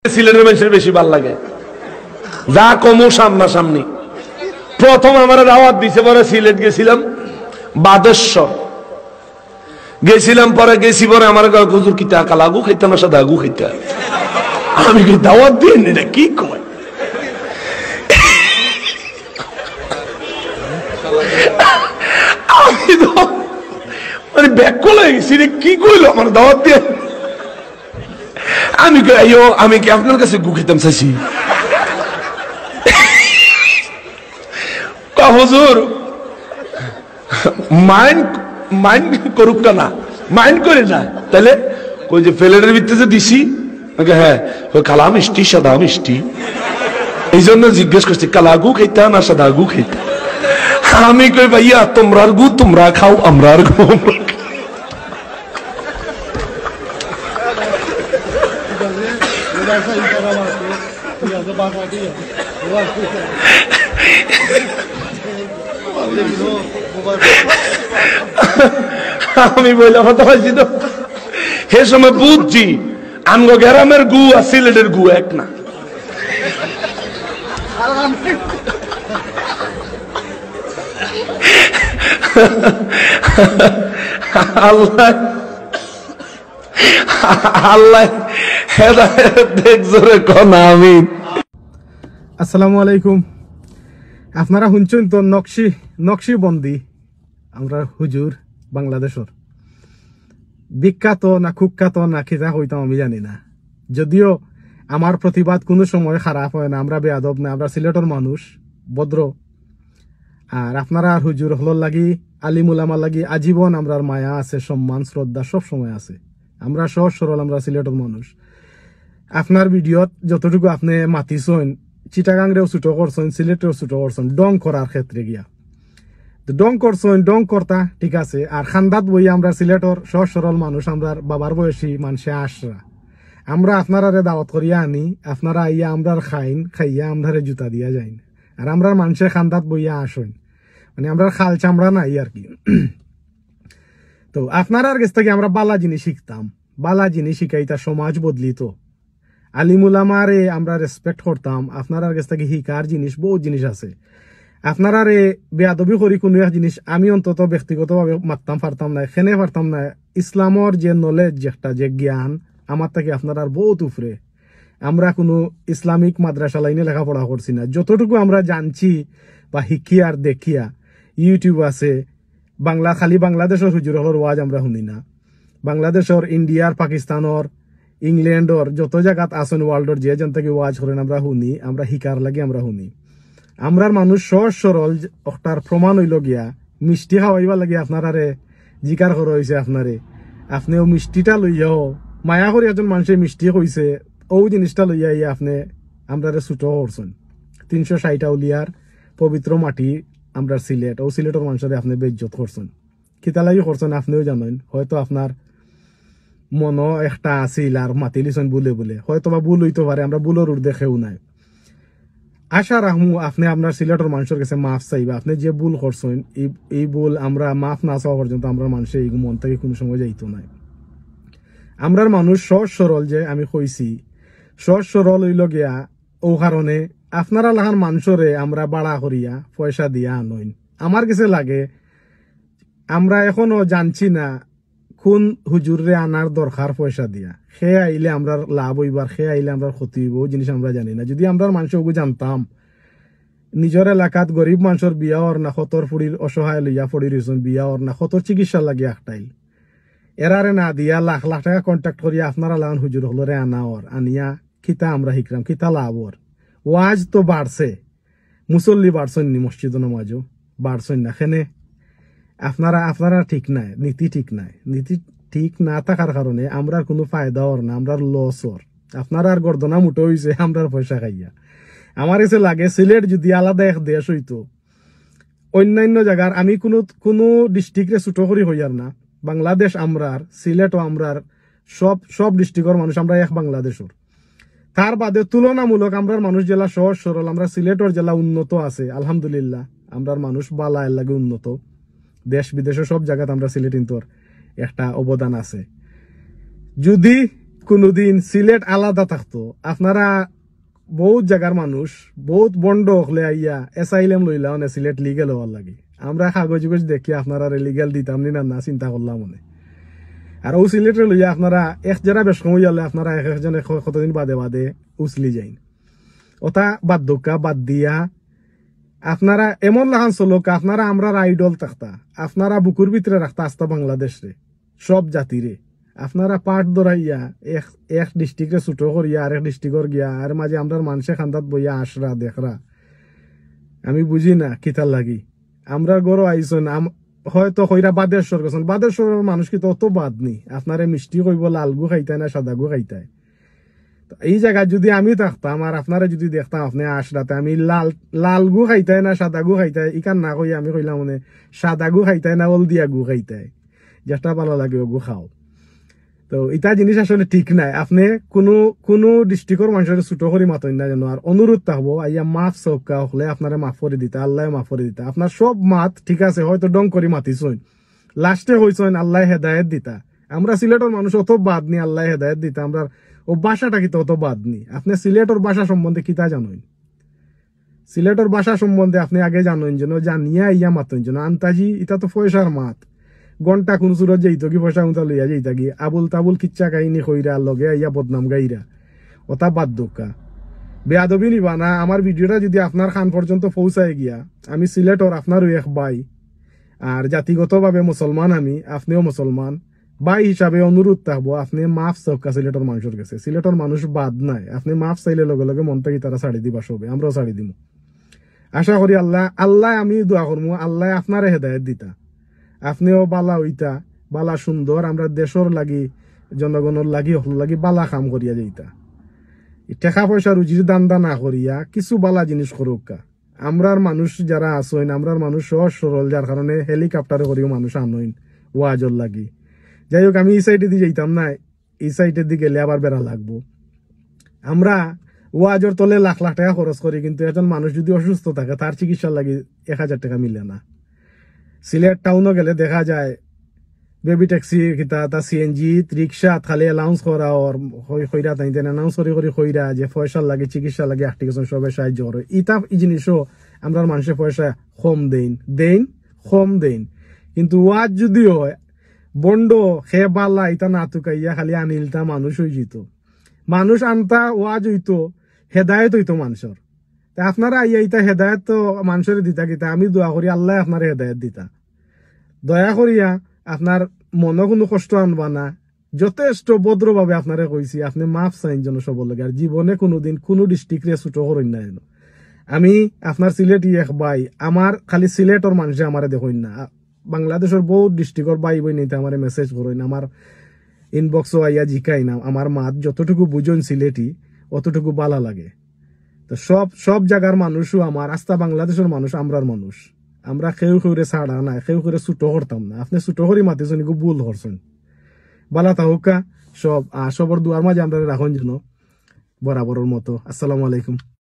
সিলেটের মানুষের বেশি ভাল লাগে যা কমু সামনাসামনি। প্রথম আমার দাওয়াত দিছে, পরে সিলেট গেছিলাম, বাদেশ্বর গেছিলাম, পরে গেছি, পরে আমার হুজুর কিতা কালাগু খাইতাম না সাদা আগু খাইতা। আমি কি দাওয়াত দিই না কি কয়? আমি তো মানে ব্যাকুল হয়ে গেছি রে, কি কইলো আমার দাওয়াত দিয়ে। আমি আমি কি আপনার কাছে গু খেতাম চাইছি? হুজুর মাইন্ড করুক না, মাইন্ড করে না, তাহলে ওই যে প্লেটের ভিতরে দিছি, হ্যাঁ কালা মিষ্টি সাদা মিষ্টি, এই জন্য জিজ্ঞেস করছি কালা গু খাইতা না সাদা গু খাইতা। আমি কই ভাইয়া তোমরার গু তোমরা খাও, আমরার গু আমি বললাম কথা বলছি তো সে সময় বুঝছি আমগো গ্রামের গু আর সিলেটের গু এক না। আল্লাহ আল্লাহ হেদায়েত দেখ জোরে কোন আমিন। আসসালামু আলাইকুম। আপনারা শুনছেন তো নকশিবন্দি আমরা হুজুর বাংলাদেশের বিখ্যাত না কুখ্যাত না খিতা হইতাম আমি জানি না, যদিও আমার প্রতিবাদ কোনো সময় খারাপ হয় না, আমরা বেয়াদব না, আমরা সিলেটের মানুষ ভদ্র। আর আপনারা হুজুর হলর লাগি আলিমুলামার লাগি আজীবন আমরার মায়া আছে, সম্মান শ্রদ্ধা সব সময় আছে। আমরা সহজ সরল, আমরা সিলেটের মানুষ। আপনার ভিডিওত যতটুকু আপনি মাতিছেন, চিটাগাংরেও ছুটো করছেন, সিলেটেও ছুটো করছেন ডং করার ক্ষেত্রে গিয়া, ডং করছেন, ডং করতা ঠিক আছে। আর খান্দাত বই আমরা সিলেটের সহজ সরল মানুষ, আমরা বাবার বয়সী মানুষে আসরা, আমরা আপনারা দাওয়াত করিয়া আনি, আপনারা আইয়া আমরার খাইয়া আমরারে জুতা দিয়া যাইন। আর আমরার মানুষের খান্দাত বইয়া আসেন, মানে আমরা খাল চামড়া নাই আর কি। তো আপনার কাছ থেকে আমরা বালা জিনিস শিখতাম, বালা জিনিস শিখাইতা সমাজ বদলিত। আলিমুলামারে আমরা রেসপেক্ট করতাম, আপনার কাছ থেকে শিকার জিনিস বহুত জিনিস আছে। আপনারা বেয়াদবি করি কোনো এক জিনিস আমি অন্তত ব্যক্তিগতভাবে মারতাম পারতাম না, খেনে পারতাম না। ইসলামর যে নলেজ, একটা যে জ্ঞান আমার থেকে আপনার বহুত উপরে। আমরা কোনো ইসলামিক মাদ্রাসা লাইনে লেখাপড়া করছি না, যতটুকু আমরা জানছি বা শিখিয়া আর দেখিয়া, ইউটিউব আছে, বাংলা খালি বাংলাদেশের হুজুরের ওয়াজ আমরা শুনি না, বাংলাদেশের ইন্ডিয়ার পাকিস্তানের ইংল্যান্ডর যত জায়গাত আছেন ওয়ার্ল্ডর যে জন থেকে ওয়াজ করেন আমরা শুনি, আমরা শিকার লাগে আমরা শুনি। আমরার মানুষ সহজ সরল, ওটার প্রমাণ হইল গিয়া মিষ্টি খাওয়াইবা লাগে আপনারে জিকার করা হয়েছে আপনারে, আপনিও মিষ্টিটা লইয়াও মায়া করে একজন মানুষের মিষ্টি কইছে, ও জিনিসটা লইয়া ইয়া আপনি আমরারে ছুটো করছেন। 360 উলিয়ার পবিত্র মাটি আমরা সিলেট, ও সিলেটের মানুষের আপনি বেইজ্জত করছেন। কিতা লাগি করছেন আপনিও জানেন, হয়তো আপনার মনো একটা আছিল আর মাতি লিছেন বলে বলে, হয়তো বা ভুল হইতে পারে, আমরা ভুলের উর্ধে খেউ নাই। আশা রাখমু আপনি আপনার সিলেটের মানুষের কাছে মাফ চাইবা, আপনি যে ভুল করছেন এই ভুল আমরা মাফ না চাওয়া পর্যন্ত আমরা মানুষের এই মন থেকে কোনো সময় যাইতো নাই। আমরার মানুষ সহজ সরল, যে আমি কইছি সহজ সরল হইল গিয়া ও কারণে আপনারা লাহার মানুষরে আমরা বাড়া করিয়া পয়সা দিয়া আনইন। আমার কাছে লাগে আমরা এখনো জানছি না কোন হুজুরে আনার দরকার পয়সা দিয়া, সে আইলে আমরা লাভ হইবার, সে আইলে আমরা ক্ষতি হইব, জিনিস আমরা জানি না। যদি আমরা মানুষ জানতাম, নিজের এলাকাত গরিব মানুষের বিয়া ওর না খতর ফুড়ির অসহায় লইয়া পড়ি রয়েছেন, বিয়া ওর না খতর চিকিৎসা লাগে একটাইল, এরারে না দিয়া লাখ লাখ টাকা কন্ট্যাক্ট করিয়া আপনারা লাগান হুজুর হলরে আনা ওর আনিয়া খিতা আমরা শিখলাম, খিতা লাভ ওর। ওয়াজ তো বাড়ছে, মুসল্লি বাড়ছেন নি, মসজিদ নামাজও বাড়ছেন না, খেনে আপনারা ঠিক নাই, নীতি ঠিক নাই। নীতি ঠিক না থাকার কারণে আমরা কোনো ফায়দা ওর না, আমরা লস ওর। আপনারা আর গর্দনা মুটো হয়েছে আমরা পয়সা খাইয়া। আমার এসে লাগে সিলেট যদি আলাদা এক দেশ হইতো, অন্যান্য জায়গার আমি কোনো ডিস্ট্রিক্টে ছুটো করি হইয়ার না, বাংলাদেশ আমরার, সিলেটও আমরার, সব ডিস্ট্রিক্টর মানুষ আমরা এক বাংলাদেশের। তার বাদে তুলনামূলক আমরার মানুষ জেলা সহজ সরল, আমরা সিলেটের জেলা উন্নত আছে আলহামদুলিল্লাহ, আমরার মানুষ বালা এর লাগে উন্নত। দেশ বিদেশে সব জায়গাতে আমরা সিলেটিন্তর একটা অবদান আছে। যদি কোনোদিন সিলেট আলাদা থাকতো, আপনারা বহুত জায়গার মানুষ বহুত বন্ড হলে আইয়া এসাইলেম লইলা মানে সিলেট লিগেল হওয়ার লাগে। আমরা কাগজ দেখি আপনারা লিগেল দিতাম না চিন্তা করলাম মনে। আর ও সিলেটে লইয়া আপনারা এক যারা বেশ সময় হলে আপনারা একজন কতদিন বাদে বাদে উচলি যাইন। ওটা বাদ দোকা বাদ দিয়া আপনারা এমন লাগান চলক আপনারা আমরা আইডল থাকতা, আপনারা বুকুর ভিতরে রাখতা আস্তা বাংলাদেশ রে সব জাতিরে। আপনারা পাট ধরাইয়া এক ডিস্ট্রিক্টে ছুটো করিয়া আরেক ডিস্ট্রিক্টর গিয়া আর মাঝে আমরা মানুষে খান্দাত বইয়া আসরা দেখরা। আমি বুঝি না কিতার লাগি আমরা গড় আইসন হয়তো কইরা বাদেশ্বর গেছেন, বাদেশ্বরের মানুষ কি অত বাদ নি আপনারে মিষ্টি কইব লালগু খাইতায় না সাদাগু খাইতায়। এই জায়গায় যদি আমি থাকতাম আর আপনারা যদি দেখতাম আপনি আসরাতে আমি লালগু খাইতায় না সাদাগু খাইতায় ইকান না কই আমি কইলাম মানে সাদাগু খাইতায় না ওল দিয়া গু খাইতায়, যেটা ভালো লাগে গু খাও। তো এটা জিনিস আসলে ঠিক নাই। আপনি কোনো ডিস্ট্রিক্টর মানুষের ছুটো করে মাতই না যেন। আর অনুরোধ থাকবো আইয়া মাফ চৌকা হলে আপনারা মাফ করে দিতা, আল্লাহ মাফ করে দিতা। আপনার সব মাত ঠিক আছে হয়তো ডং করে মাতিছইন, লাস্টে হইছইন আল্লাহ হেদায়েত দিতা। আমরা সিলেটের মানুষ অত বাদ নি আল্লাহ হেদায়েত দিতা, আমরা ও ভাষাটা কি অত বাদ নি। আপনি সিলেটের ভাষা সম্বন্ধে কিতা জানেন, সিলেটের ভাষা সম্বন্ধে আপনি আগে জানেন যেন, জানিয়া ইয়া মাতইন যেন। আন্তাজি এটা তো পয়সার মাত, ঘন্টা কোন সুরত যাইতো কি পয়সা উঠা লইয়া যাইতা কি আবুল তাবুল কিচ্ছা কাহিনী কইরা লগে ইয়া বদনাম গাইরা ওটা বাদ দোকা বেয়াদবি নিবা না। আমার ভিডিওটা যদি আপনার খান পর্যন্ত পৌঁছায় গিয়া, আমি সিলেটর আপনারও এক ভাই আর জাতিগতভাবে মুসলমান, আমি আপনিও মুসলমান ভাই হিসাবে অনুরোধ থাকবো আপনি মাফ চৌকা সিলেটর মানুষের কাছে। সিলেটর মানুষ বাদ নাই, আপনি মাফ চাইলে লগে লগে মন থেকে তারা ছাড়ি দিবা সবে, আমরাও ছাড়ি দিব। আশা করি আল্লাহ আমি দোয়া করবো আল্লাহ আপনারে হেদায়েত দিতা, আপনিও বালা হইতা বালা সুন্দর আমরা দেশর লাগি জনগণের লাগি হল লাগি বালা কাম করিয়া যাইতা। টাকা পয়সা রুজির দান্দা না করিয়া কিছু বালা জিনিস করুকা। আমরার মানুষ যারা আসইন আমরার মানুষ সহজ সরল, যার কারণে হেলিকপ্টারে করিও মানুষ আনইন ওয়াজর লাগি। যাই হোক আমি এই সাইডে দিয়ে যাইতাম না, এই সাইডের দিকে গেলে আবার বেড়া লাগবো। আমরা ওয়াজর তলে লাখ লাখ টাকা খরচ করি, কিন্তু একজন মানুষ যদি অসুস্থ থাকে তার চিকিৎসার লাগি 1000 টাকা মিলে না। সিলেট টাউনও গেলে দেখা যায় বেবি ট্যাক্সি কিতা তা সিএনজি রিক্সা খালি অ্যানাউন্স করা ওর কইরা তাই অ্যানাউন্স করে কইরা যে পয়সা লাগে চিকিৎসা লাগে আর্টিকেশন সবাই সাহায্য করে। ইটা এই জিনিসও আমরা মানুষের পয়সা কম কম দেন, কিন্তু ওয়াজ যদি হয় বন্ড খে বাল্লা ইটা না তুকাইয়া খালি আনিলতা মানুষ হয়ে যেত, মানুষ আনতা ওয়াজ হইতো হেদায়ত হইতো মানুষের। আপনারা আইয়া ইটা হেদায়ত তো মানুষের দিতা কিতা, আমি দোয়া করি আল্লাহ আপনার হেদায়ত দিতা। দয়া করিয়া আপনার মনে কোনো কষ্ট আনবা না, যথেষ্ট ভদ্রভাবে আপনারা কইছি আপনি মাফ চাইন যেন সবর লাগে। আর জীবনে কোনোদিন কোনো ডিস্ট্রিক্টে ছুটো করেন না যেন। আমি আপনার সিলেটি এক ভাই, আমার খালি সিলেটর মানুষে আমার দেখেন না, বাংলাদেশের বহুত ডিস্ট্রিক্টর ভাই বই নিতে আমার মেসেজ করেন, আমার ইনবক্সও আইয়া জিকাই না। আমার মাত যতটুকু বুঝন সিলেটি অতটুকু বালা লাগে। তো সব জায়গার মানুষও আমার আস্থা বাংলাদেশের মানুষ, আমরার মানুষ, আমরা কেউ কেউরে ছাড়া নাই, কেউ কেউরে ছুটো করতাম না। আপনি ছুটো করি মাতিছেন ভুল করছেন। বালা তাহুকা সবর দুয়ার মাঝে আমরা রাখুন যেন বরাবরের মতো। আসসালামু আলাইকুম।